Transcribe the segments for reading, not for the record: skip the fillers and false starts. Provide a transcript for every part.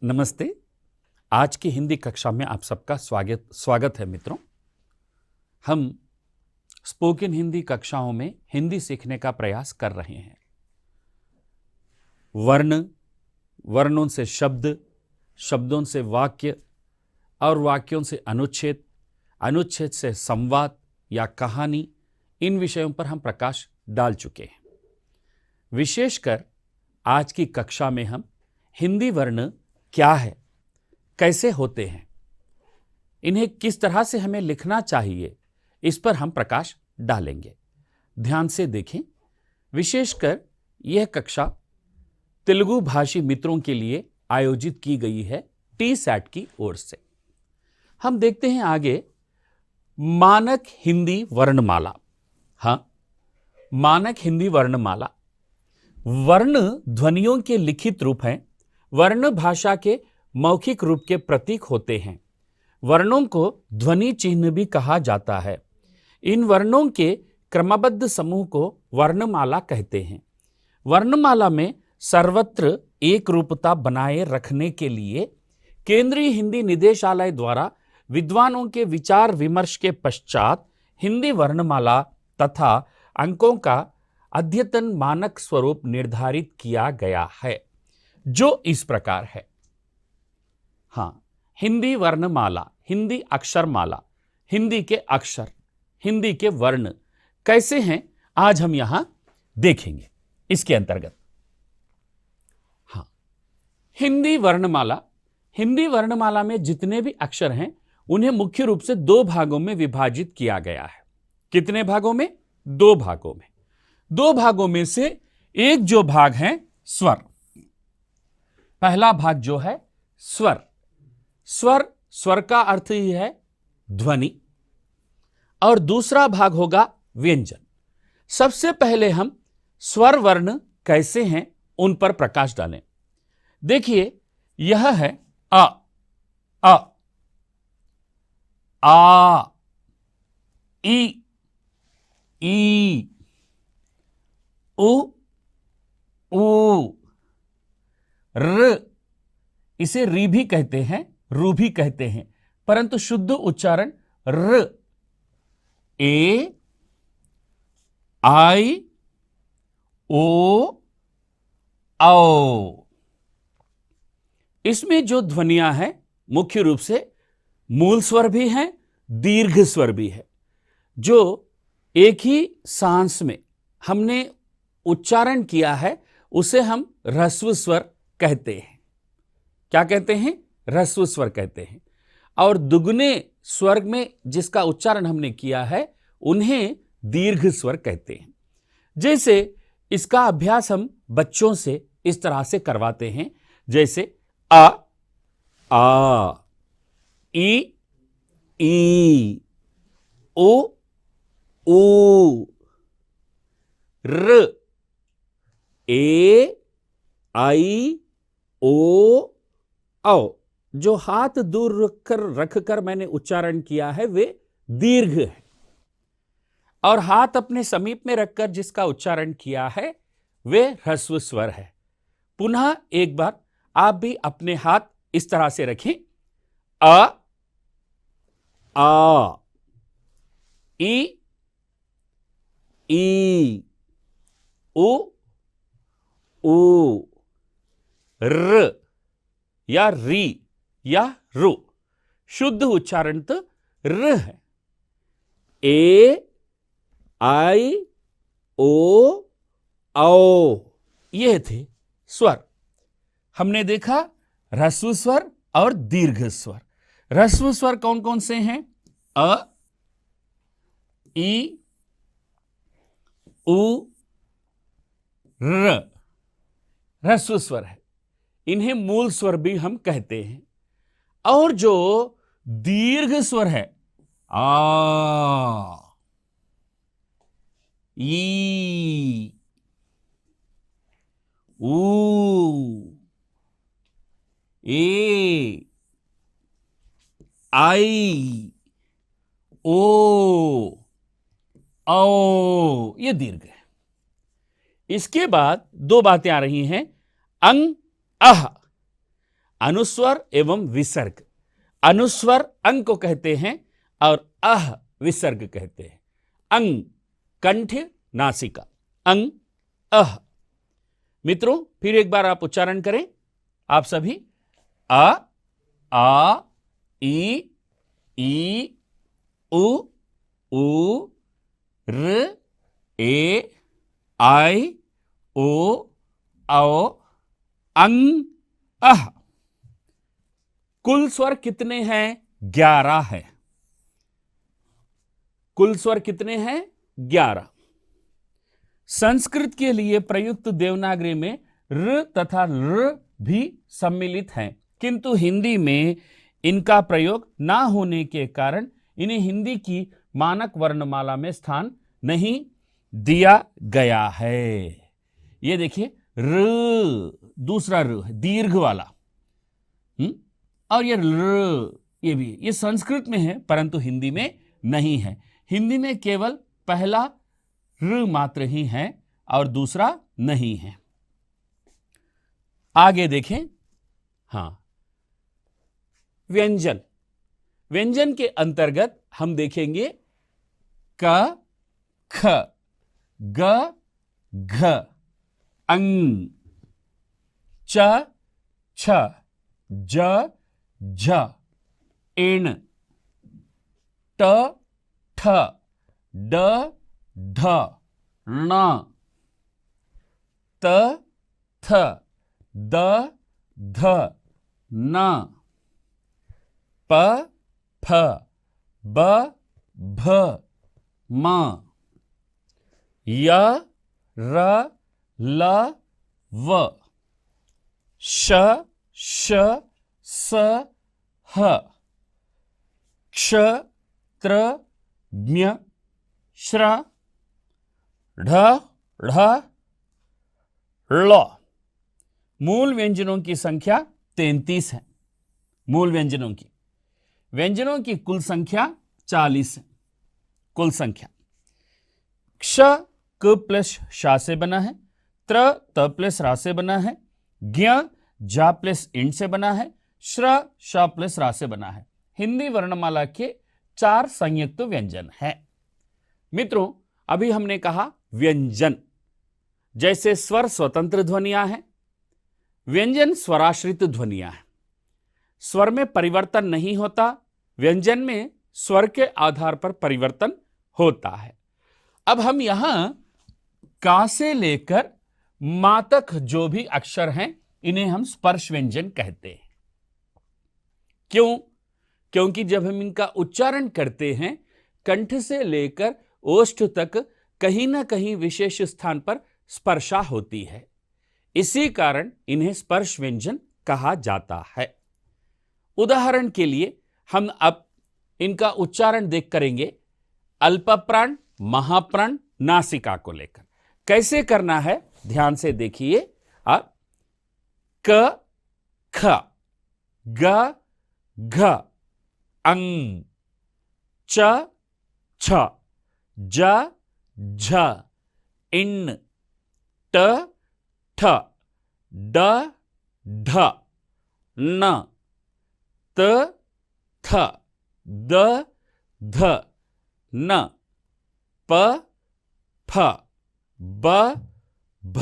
नमस्ते। आज की हिंदी कक्षा में आप सबका स्वागत है मित्रों। हम स्पोकन हिंदी कक्षाओं में हिंदी सीखने का प्रयास कर रहे हैं। वर्णों से शब्द, शब्दों से वाक्य और वाक्यों से अनुच्छेद, अनुच्छेद से संवाद या कहानी, इन विषयों पर हम प्रकाश डाल चुके हैं। विशेषकर आज की कक्षा में हम हिंदी वर्ण क्या है, कैसे होते हैं, इन्हें किस तरह से हमें लिखना चाहिए, इस पर हम प्रकाश डालेंगे। ध्यान से देखें। विशेषकर यह कक्षा तेलुगु भाषी मित्रों के लिए आयोजित की गई है TSAT की ओर से। हम देखते हैं आगे मानक हिंदी वर्णमाला। हाँ, मानक हिंदी वर्णमाला। वर्ण ध्वनियों के लिखित रूप हैं। वर्ण भाषा के मौखिक रूप के प्रतीक होते हैं। वर्णों को ध्वनि चिन्ह भी कहा जाता है। इन वर्णों के क्रमबद्ध समूह को वर्णमाला कहते हैं। वर्णमाला में सर्वत्र एक रूपता बनाए रखने के लिए केंद्रीय हिंदी निदेशालय द्वारा विद्वानों के विचार विमर्श के पश्चात हिंदी वर्णमाला तथा अंकों का अद्यतन मानक स्वरूप निर्धारित किया गया है, जो इस प्रकार है। हाँ, हिंदी वर्णमाला, हिंदी अक्षरमाला, हिंदी के अक्षर, हिंदी के वर्ण कैसे हैं, आज हम यहां देखेंगे इसके अंतर्गत। हाँ, हिंदी वर्णमाला। हिंदी वर्णमाला में जितने भी अक्षर हैं उन्हें मुख्य रूप से दो भागों में विभाजित किया गया है। कितने भागों में? दो भागों में। दो भागों में से एक जो भाग है स्वर। पहला भाग जो है स्वर। स्वर का अर्थ ही है ध्वनि, और दूसरा भाग होगा व्यंजन। सबसे पहले हम स्वर वर्ण कैसे हैं उन पर प्रकाश डालें। देखिए, यह है अ, आ, ई, उ, र। इसे री भी कहते हैं, रू भी कहते हैं, परंतु शुद्ध उच्चारण र। ए, आई, ओ, औ। इसमें जो ध्वनियां हैं मुख्य रूप से मूल स्वर भी हैं, दीर्घ स्वर भी है। जो एक ही सांस में हमने उच्चारण किया है उसे हम ह्रस्व स्वर कहते हैं। क्या कहते हैं? ह्रस्व स्वर कहते हैं। और दुगने स्वर में जिसका उच्चारण हमने किया है उन्हें दीर्घ स्वर कहते हैं। जैसे इसका अभ्यास हम बच्चों से इस तरह से करवाते हैं, जैसे आ, ई, ओ, र, ए, आई, ओ, औ। जो हाथ दूर रखकर मैंने उच्चारण किया है वे दीर्घ है, और हाथ अपने समीप में रखकर जिसका उच्चारण किया है वे ह्रस्व स्वर है। पुनः एक बार आप भी अपने हाथ इस तरह से रखें। आ, ई, ओ, र या री या रू। शुद्ध उच्चारण तो र है। ए, आई, ओ, औ। ये थे स्वर। हमने देखा ह्रस्व स्वर और दीर्घ स्वर। ह्रस्व स्वर कौन कौन से हैं? अ, ई, उ, र। ह्रस्व स्वर है। इन्हें मूल स्वर भी हम कहते हैं। और जो दीर्घ स्वर है, आ, ई, ऊ, ए, आई, ओ, औ, ये दीर्घ है। इसके बाद दो बातें आ रही हैं। अंग, अह। अनुस्वर एवं विसर्ग। अनुस्वर अंग को कहते हैं और अह विसर्ग कहते हैं। अंग कंठ नासिका, अंग अह। मित्रों फिर एक बार आप उच्चारण करें, आप सभी। आ ई उ र ए आई ओ औ अंग अह। कुल स्वर कितने हैं? 11 है। कुल स्वर कितने हैं? 11। संस्कृत के लिए प्रयुक्त देवनागरी में र तथा र भी सम्मिलित हैं, किंतु हिंदी में इनका प्रयोग ना होने के कारण इन्हें हिंदी की मानक वर्णमाला में स्थान नहीं दिया गया है। ये देखिए र, दूसरा र है दीर्घ वाला, और ये र, ये भी ये संस्कृत में है परंतु हिंदी में नहीं है। हिंदी में केवल पहला र मात्र ही है और दूसरा नहीं है। आगे देखें। हां, व्यंजन। व्यंजन के अंतर्गत हम देखेंगे क ख ग घ अंग च छ ज झ एण ट ठ ड ढ ण त थ द ध न प फ ब भ म य र ल व श श स ह क्ष त्र ज्ञ श्र ढ ढ ळ। मूल व्यंजनों की संख्या 33 है। मूल व्यंजनों की कुल संख्या 40 है। कुल संख्या क्ष क प्लस शा से बना है, त्र त प्लस रा से बना है, ज्ञ जा प्लस इंड से बना है, श्र शा प्लस रा से बना है। हिंदी वर्णमाला के 4 संयुक्त व्यंजन है। मित्रों अभी हमने कहा व्यंजन, जैसे स्वर स्वतंत्र ध्वनियां हैं, व्यंजन स्वराश्रित ध्वनियां हैं। स्वर में परिवर्तन नहीं होता, व्यंजन में स्वर के आधार पर परिवर्तन होता है। अब हम यहां का से लेकर मा तक जो भी अक्षर हैं इन्हें हम स्पर्श व्यंजन कहते हैं। क्यों? क्योंकि जब हम इनका उच्चारण करते हैं कंठ से लेकर ओष्ठ तक कहीं ना कहीं विशेष स्थान पर स्पर्शा होती है, इसी कारण इन्हें स्पर्श व्यंजन कहा जाता है। उदाहरण के लिए हम अब इनका उच्चारण देख करेंगे अल्प प्राण, महाप्राण, नासिका को लेकर। कैसे करना है ध्यान से देखिए। अब क ख ग घ अंग च छ ज झ इण ट ठ ड ढ न त थ द ध न प फ ब भ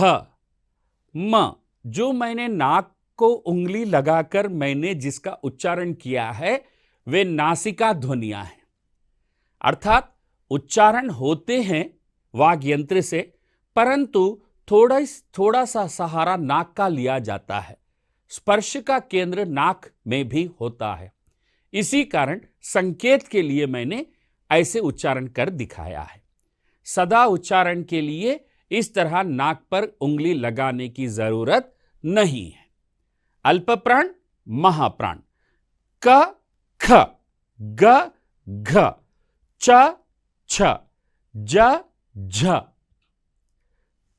म। जो मैंने नाक को उंगली लगाकर मैंने जिसका उच्चारण किया है वे नासिका ध्वनियां हैं, अर्थात उच्चारण होते हैं वाग यंत्र से, परंतु थोड़ा सा सहारा नाक का लिया जाता है। स्पर्श का केंद्र नाक में भी होता है, इसी कारण संकेत के लिए मैंने ऐसे उच्चारण कर दिखाया है। सदा उच्चारण के लिए इस तरह नाक पर उंगली लगाने की जरूरत नहीं है। अल्प प्राण, महाप्राण क ख ग घ च छ ज झ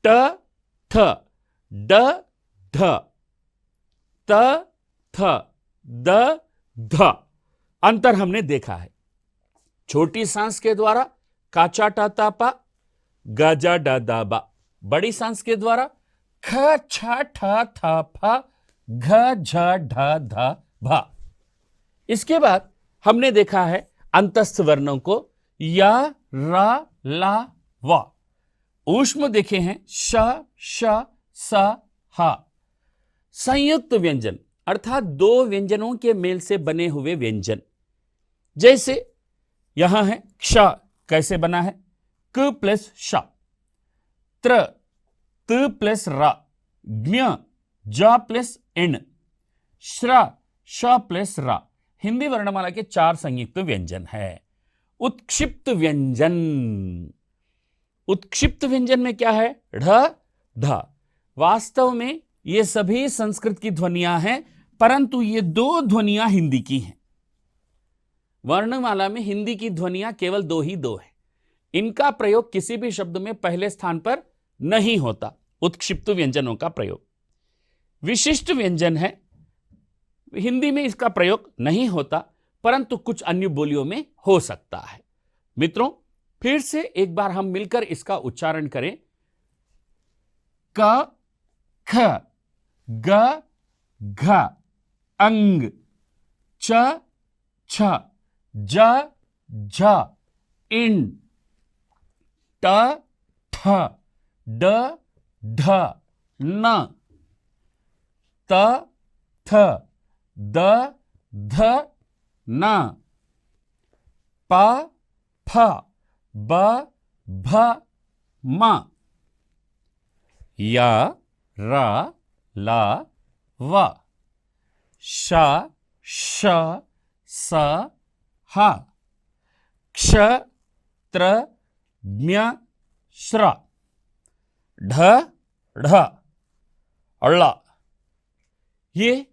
ट थ ड ध त थ द ध। अंतर हमने देखा है। छोटी सांस के द्वारा काचा टा ता पा गाजा डा दा बा, बड़ी सांस के द्वारा ख छ ठ थ फ घ झ ढ ध भा। इसके बाद हमने देखा है अंतस्थ वर्णों को या, रा, ला, वा। ऊष्म देखे हैं श, श, स, हा। संयुक्त व्यंजन अर्थात दो व्यंजनों के मेल से बने हुए व्यंजन, जैसे यहां है क्ष, कैसे बना है? क प्लस श। त्र, त प्लस रा। ज्ञ, ज प्लस इन। श्र, श प्लस रा। हिंदी वर्णमाला के 4 संयुक्त व्यंजन है। उत्क्षिप्त व्यंजन, उत्क्षिप्त व्यंजन में क्या है? ढ, ध। वास्तव में ये सभी संस्कृत की ध्वनियां हैं, परंतु ये 2 ध्वनियां हिंदी की हैं। वर्णमाला में हिंदी की ध्वनियां केवल 2 ही 2 है। इनका प्रयोग किसी भी शब्द में पहले स्थान पर नहीं होता। उत्क्षिप्त व्यंजनों का प्रयोग विशिष्ट व्यंजन है, हिंदी में इसका प्रयोग नहीं होता, परंतु कुछ अन्य बोलियों में हो सकता है। मित्रों, फिर से एक बार हम मिलकर इसका उच्चारण करें। क, ख, ग, घ, अंग, च, छ, ज, झ, इन, ट, ठ, ड, ढ, न, त, थ, द, ध, न, प, फ, ब, भ, म। या, रा, ला, वा। श, श, स, हा। क्ष, त्र, ज्ञ, श्र। ढ, ढ, अल्ला। ये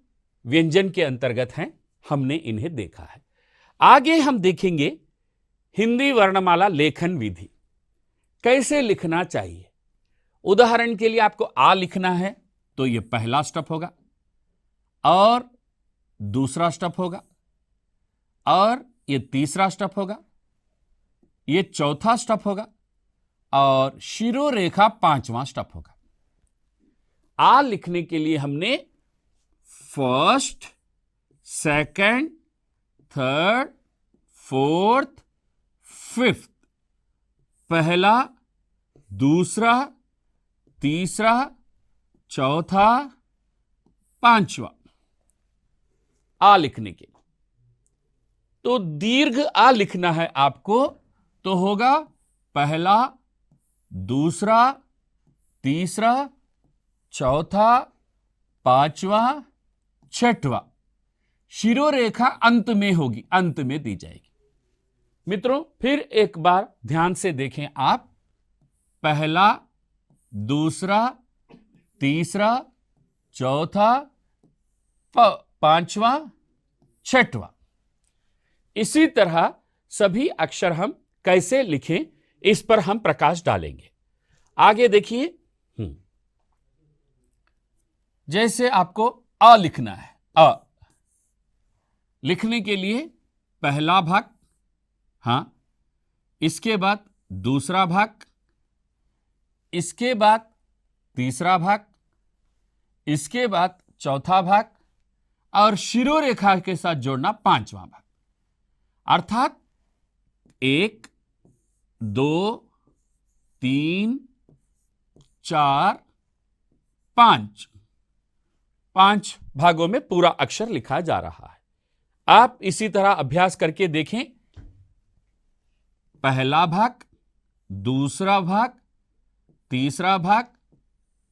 व्यंजन के अंतर्गत हैं, हमने इन्हें देखा है। आगे हम देखेंगे हिंदी वर्णमाला लेखन विधि, कैसे लिखना चाहिए। उदाहरण के लिए आपको आ लिखना है तो यह पहला स्टेप होगा, और दूसरा स्टेप होगा, और यह तीसरा स्टेप होगा, यह चौथा स्टेप होगा, और शिरोरेखा 5वां स्टेप होगा। आ लिखने के लिए हमने first, second, third, fourth, fifth, पहला, दूसरा, तीसरा, चौथा, 5वां आ लिखने के लिए। तो दीर्घ आ लिखना है आपको, तो होगा पहला, दूसरा, तीसरा, चौथा, 5वां, 6वां। शिरोरेखा अंत में होगी, अंत में दी जाएगी। मित्रों, फिर एक बार ध्यान से देखें आप। पहला, दूसरा, तीसरा, चौथा, 5वां, 6वां। इसी तरह सभी अक्षर हम कैसे लिखें, इस पर हम प्रकाश डालेंगे। आगे देखिए, जैसे आपको अ लिखना है। अ लिखने के लिए पहला भाग, हां, इसके बाद दूसरा भाग, इसके बाद तीसरा भाग, इसके बाद चौथा भाग, और शिरोरेखा के साथ जोड़ना 5वां भाग। अर्थात 1, 2, 3, 4, 5 भागों में पूरा अक्षर लिखा जा रहा है। आप इसी तरह अभ्यास करके देखें। पहला भाग, दूसरा भाग, तीसरा भाग,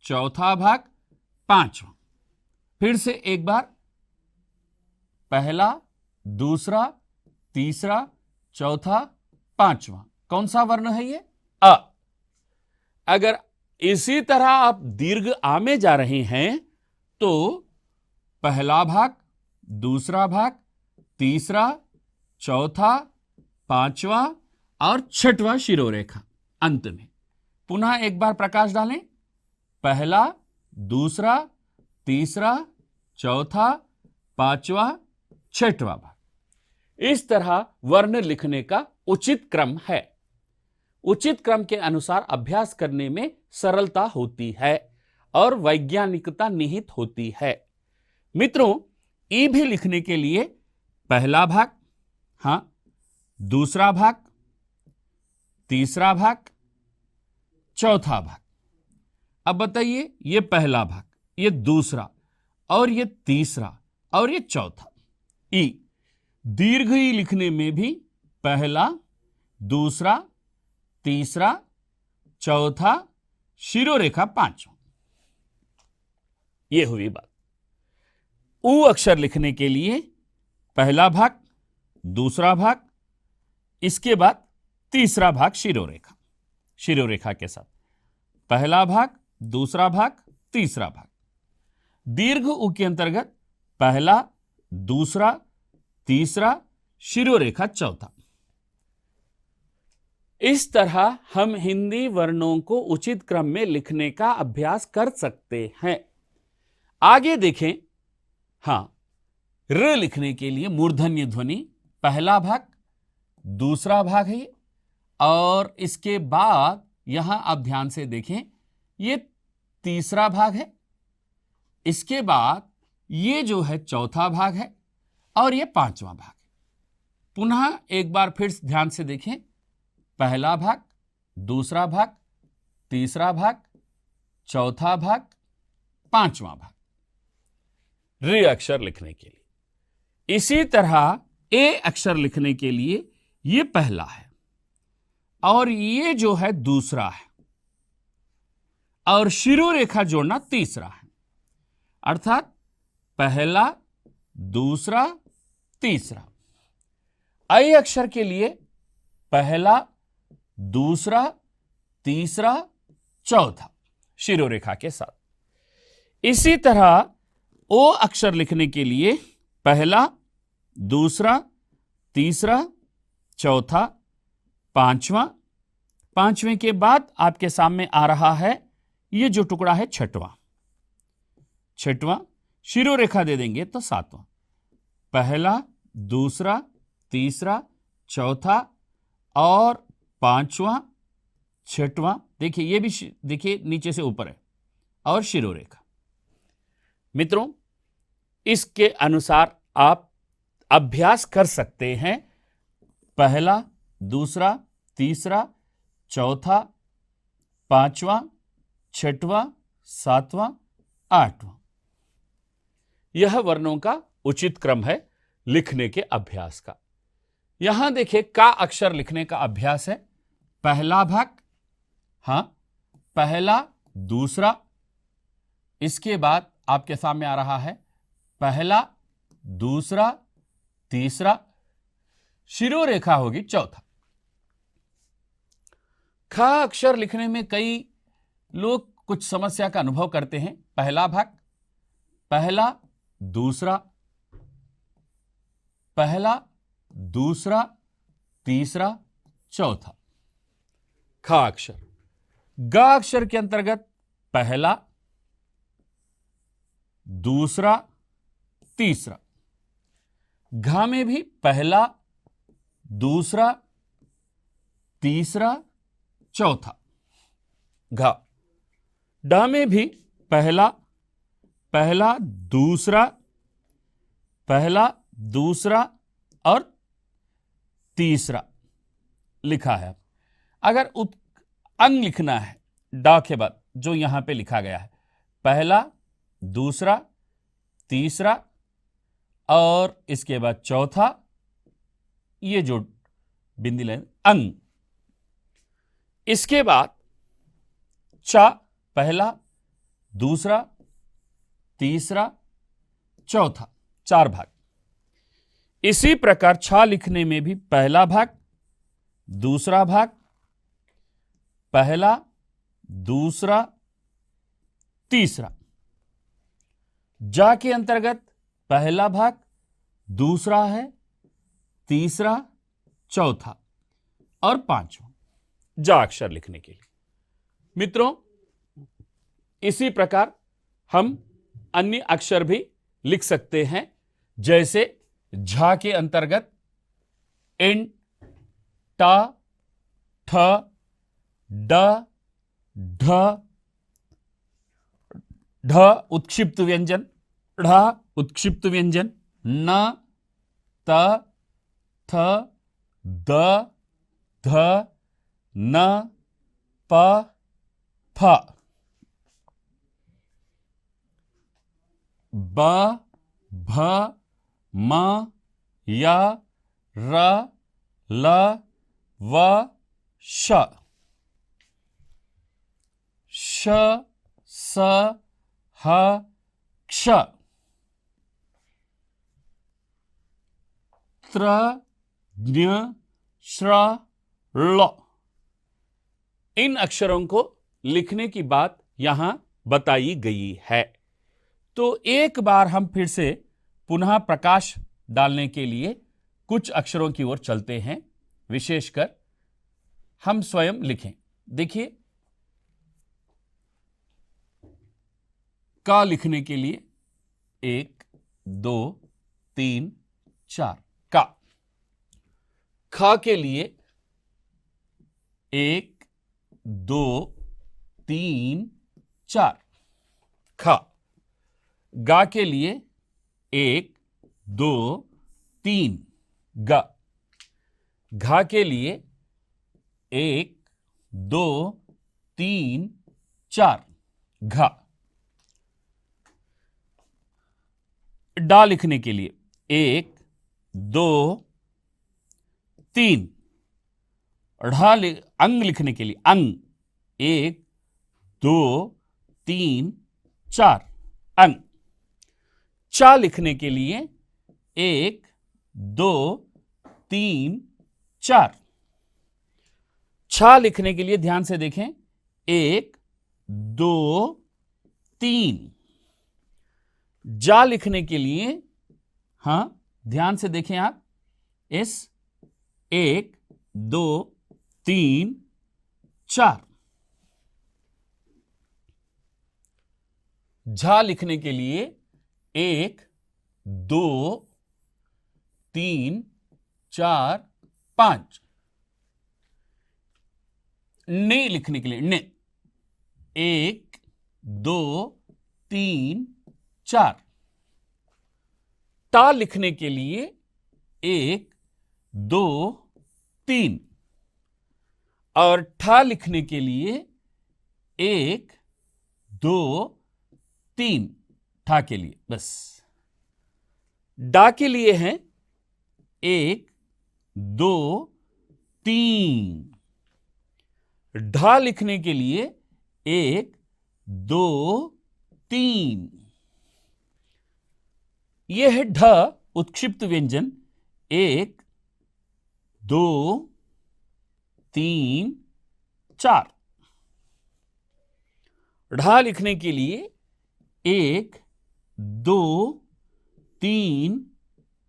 चौथा भाग, 5वां। फिर से एक बार, पहला, दूसरा, तीसरा, चौथा, 5वां। कौन सा वर्ण है ये? अ। अगर इसी तरह आप दीर्घ आ में जा रहे हैं तो पहला भाग, दूसरा भाग, तीसरा, चौथा, 5वां और 6वां शिरोरेखा अंत में। पुनः एक बार प्रकाश डालें। पहला, दूसरा, तीसरा, चौथा, 5वां, 6वां भाग। इस तरह वर्ण लिखने का उचित क्रम है। उचित क्रम के अनुसार अभ्यास करने में सरलता होती है और वैज्ञानिकता निहित होती है। मित्रों, ई भी लिखने के लिए पहला भाग, हां, दूसरा भाग, तीसरा भाग, चौथा भाग। अब बताइए, ये पहला भाग, ये दूसरा, और ये तीसरा, और ये चौथा। ई, दीर्घ ई लिखने में भी पहला, दूसरा, तीसरा, चौथा, शिरोरेखा पांचवा। यह हुई बात। ऊ अक्षर लिखने के लिए पहला भाग, दूसरा भाग, इसके बाद तीसरा भाग शिरोरेखा, शिरोरेखा के साथ पहला भाग, दूसरा भाग, तीसरा भाग। दीर्घ ऊ के अंतर्गत पहला, दूसरा, तीसरा, शिरोरेखा चौथा। इस तरह हम हिंदी वर्णों को उचित क्रम में लिखने का अभ्यास कर सकते हैं। आगे देखें, हां, र लिखने के लिए मूर्धन्य ध्वनि पहला भाग, दूसरा भाग है, और इसके बाद यहां आप ध्यान से देखें, ये तीसरा भाग है, इसके बाद ये जो है चौथा भाग है, और ये पांचवा भाग है। पुनः एक बार फिर ध्यान से देखें, पहला भाग, दूसरा भाग, तीसरा भाग, चौथा भाग, पांचवा भाग, रे अक्षर लिखने के लिए। इसी तरह ए अक्षर लिखने के लिए ये पहला है, और ये जो है दूसरा है, और शिरोरेखा जोड़ना तीसरा है। अर्थात पहला, दूसरा, तीसरा। ऐ अक्षर के लिए पहला, दूसरा, तीसरा, चौथा, शिरोरेखा के साथ। इसी तरह ओ अक्षर लिखने के लिए पहला, दूसरा, तीसरा, चौथा, पांचवा, पांचवें के बाद आपके सामने आ रहा है ये जो टुकड़ा है छठवां, छठवां, शिरोरेखा दे देंगे तो सातवां। पहला, दूसरा, तीसरा, चौथा और पांचवा, छठवां। देखिए, ये भी देखिए नीचे से ऊपर है, और शिरोरेखा। मित्रों, इसके अनुसार आप अभ्यास कर सकते हैं। पहला, दूसरा, तीसरा, चौथा, पांचवा, छठवां, सातवां, आठवां। यह वर्णों का उचित क्रम है लिखने के अभ्यास का। यहां देखिए, का अक्षर लिखने का अभ्यास है। पहला भाग, हां, पहला, दूसरा, इसके बाद आपके सामने आ रहा है पहला, दूसरा, तीसरा, शिरोरेखा होगी चौथा। ख अक्षर लिखने में कई लोग कुछ समस्या का अनुभव करते हैं। पहला भाग, पहला, दूसरा, पहला, दूसरा, तीसरा, चौथा। ख अक्षर। ग अक्षर के अंतर्गत पहला, दूसरा, तीसरा। घ में भी पहला, दूसरा, तीसरा, चौथा, घ। ड में भी पहला, पहला, दूसरा, पहला, दूसरा और तीसरा लिखा है। अगर अंग लिखना है ड के बाद, जो यहां पे लिखा गया है पहला, दूसरा, तीसरा और इसके बाद चौथा, ये जो बिंदी लाइन अंग। इसके बाद च, पहला, दूसरा, तीसरा, चौथा, चार भाग। इसी प्रकार छ लिखने में भी पहला भाग, दूसरा भाग, पहला, दूसरा, तीसरा। जा के अंतर्गत पहला भाग, दूसरा है, तीसरा, चौथा और पांचवा। जा अक्षर लिखने के लिए मित्रों, इसी प्रकार हम अन्य अक्षर भी लिख सकते हैं। जैसे झा के अंतर्गत इन, टा, ठ, ड, ढ, ढ उत्क्षिप्त व्यंजन, ढ उत्क्षिप्त व्यंजन न, त, थ, द, ध, न, प, फ। ब, भ, म, य, र, ल, व, श। श, स, ह, क्ष। त्र, ज्ञ, श्र, ल। इन अक्षरों को लिखने की बात यहां बताई गई है। तो एक बार हम फिर से पुनः प्रकाश डालने के लिए कुछ अक्षरों की ओर चलते हैं, विशेषकर हम स्वयं लिखें। देखिए, का लिखने के लिए 1 2 3 4 का। ख के लिए 1 2 3 4 ख। गा के लिए 1 2 3 ग। घा के लिए 1 2 3 4 घा। डा लिखने के लिए 1 2 3। अंग लिखने के लिए अंग 1 2 3 4 अंग। चा लिखने के लिए 1 2 3 4। छा लिखने के लिए ध्यान से देखें 1 2 3। जा लिखने के लिए हां ध्यान से देखें आप इस 1 2 3 4। झा लिखने के लिए 1 2 3 4 5। ने लिखने के लिए ने 1 2 3 4। टा लिखने के लिए 1 2 3। और ठा लिखने के लिए 1 2 3 ठा के लिए बस। डा के लिए है 1 2 3। ढा लिखने के लिए 1 2 3। यह है ढ उत्क्षिप्त व्यंजन 1 2 3 4। ढा लिखने के लिए 1 2 3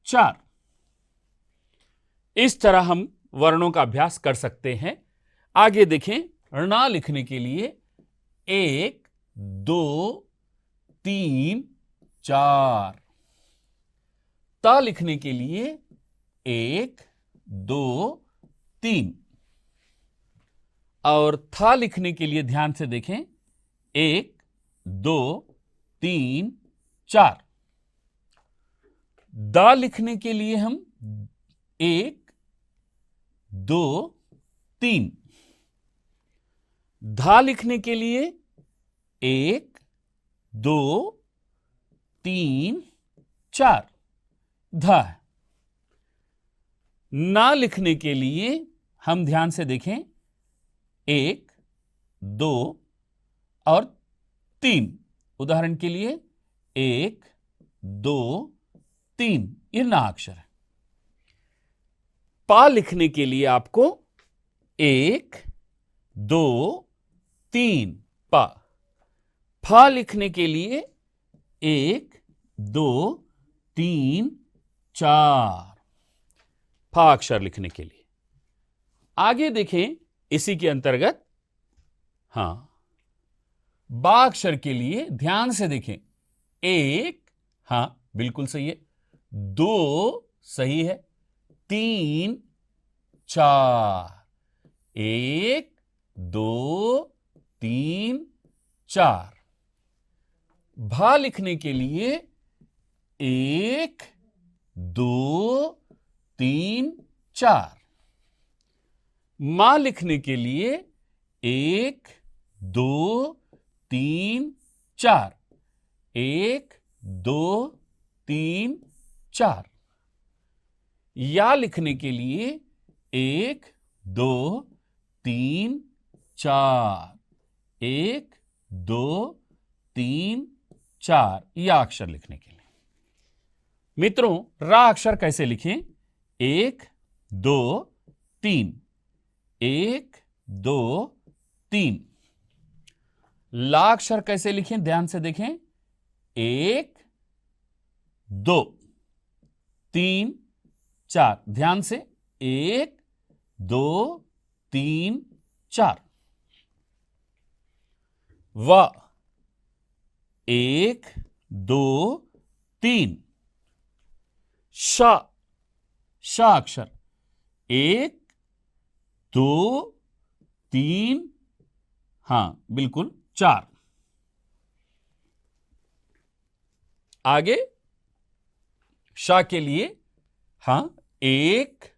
4। इस तरह हम वर्णों का अभ्यास कर सकते हैं। आगे देखें, णा लिखने के लिए 1 2 3 4। ता लिखने के लिए 1 2 3। और था लिखने के लिए ध्यान से देखें 1 2 3 4। दा लिखने के लिए हम 1 2 3। धा लिखने के लिए 1 2 3 4 धा। ना लिखने के लिए हम ध्यान से देखें 1 2 और 3। उदाहरण के लिए 1 2 3 यह ना अक्षर है। पा लिखने के लिए आपको 1 2 3 पा। फा लिखने के लिए 1 2 3 4 फा अक्षर लिखने के लिए। आगे देखें, इसी के अंतर्गत हां बा अक्षर के लिए ध्यान से देखें 1 हां बिल्कुल सही है, 2 सही है, 3 4 1 2 3 4। भा लिखने के लिए 1 2 3 4। मां लिखने के लिए 1 2 3 4, 1 2 3 4। या लिखने के लिए 1 2 3 4, 1 2 3 4। या अक्षर लिखने के लिए मित्रों रा अक्षर कैसे लिखें? 1 2 3, 1 2 3। ला अक्षर कैसे लिखें? ध्यान से देखें। 1 2 3 4। ध्यान से 1 2 3 4। व 1 2 3। श अक्षर 1 2 3, हां बिल्कुल 4। आगे श के लिए 1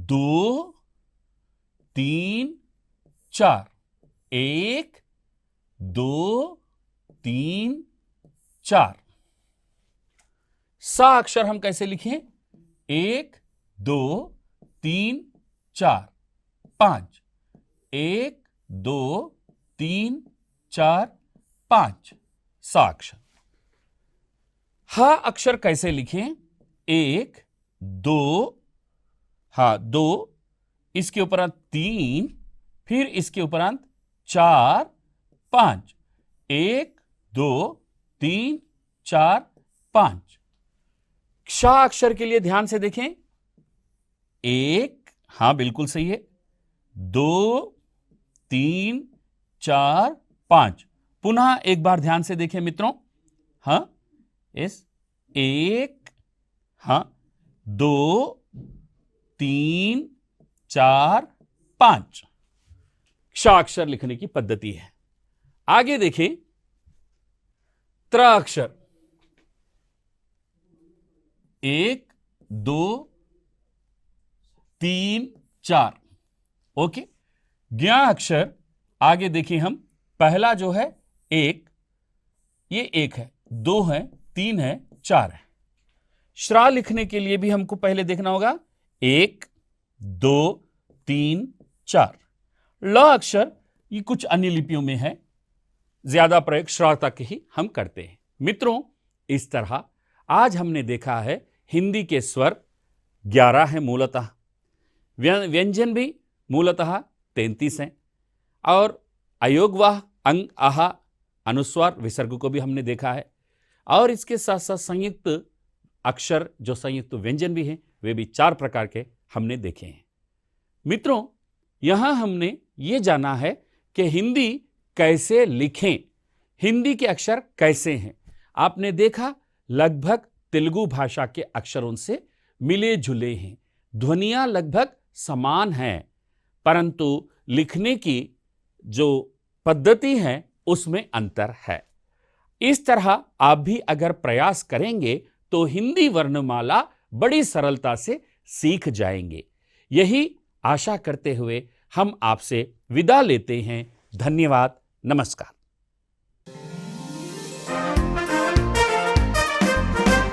2 3 4, 1 2 3 4। सा अक्षर हम कैसे लिखें? 1 2 3 4 5, 1 2 3 4 5। सा अक्षर। हा अक्षर कैसे लिखें? 1 2, 2, इसके उपरांत 3, फिर इसके उपरांत 4 5, 1 2 3 4 5। क्षा अक्षर के लिए ध्यान से देखें। 1, बिल्कुल सही है। 2 3 4 5। पुनः एक बार ध्यान से देखें मित्रों। 1 2 3 4 5। क्षा अक्षर लिखने की पद्धति है। आगे देखें त्र अक्षर। 1 2 3 4। ओके। ज्ञा अक्षर आगे देखिए हम। पहला जो है 1, ये 1 है, 2 है, 3 है, 4 है। श्रा लिखने के लिए भी हमको पहले देखना होगा। 1 2 3 4। ल अक्षर ये कुछ अन्य लिपियों में है, ज्यादा प्रयोग श्रा तक ही हम करते हैं। मित्रों इस तरह आज हमने देखा है हिंदी के स्वर 11 हैं मूलतः, व्यंजन भी मूलतः 33 हैं, और अयोगवाह अंग आहा अनुस्वार विसर्ग को भी हमने देखा है, और इसके साथ साथ संयुक्त अक्षर जो संयुक्त व्यंजन भी हैं वे भी 4 प्रकार के हमने देखे हैं। मित्रों यहां हमने ये जाना है कि हिंदी कैसे लिखें, हिंदी के अक्षर कैसे हैं। आपने देखा लगभग तेलुगु भाषा के अक्षरों से मिले जुले हैं, ध्वनियां लगभग समान हैं, परंतु लिखने की जो पद्धति है उसमें अंतर है। इस तरह आप भी अगर प्रयास करेंगे तो हिंदी वर्णमाला बड़ी सरलता से सीख जाएंगे। यही आशा करते हुए हम आपसे विदा लेते हैं। धन्यवाद। नमस्कार।